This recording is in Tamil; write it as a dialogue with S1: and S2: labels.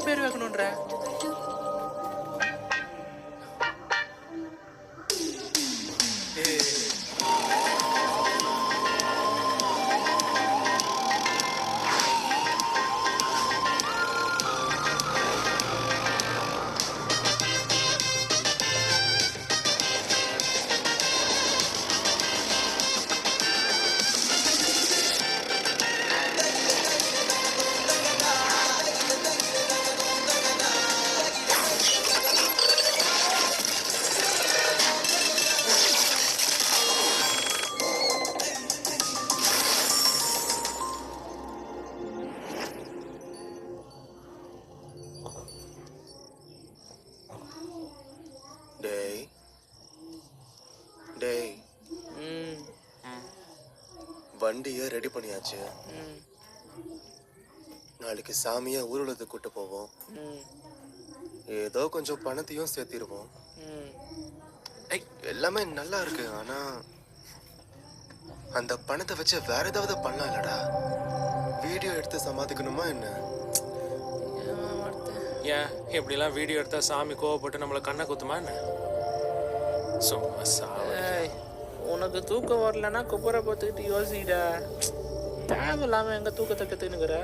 S1: தான் பேர் வைக்கணுன்ற.
S2: டேய் டேய் வண்டியை ரெடி பண்ணியாச்சு. நாளைக்கு சாமியை ஊர்வலத்துக்கு கூட்டு போவோம். ஏதோ கொஞ்சம் பணத்தையும் சேர்த்திருவோம். எல்லாமே நல்லா இருக்கு. ஆனா அந்த பணத்தை வச்சு வேற ஏதாவது பண்ணலாம் இல்லடா? வீடியோ எடுத்து சமாளிக்கணுமா என்ன?
S3: ஏன் இப்படிலாம் வீடியோ எடுத்தா சாமி கோவப்பட்டு நம்மளை கண்ணை குத்துமா என்ன? சும்மா
S1: உனக்கு தூக்கம் வரலன்னா குப்பரை பார்த்துக்கிட்டு யோசிடா. தேவையில்லாம எங்க தூக்கத்தை கத்துனுக்குற.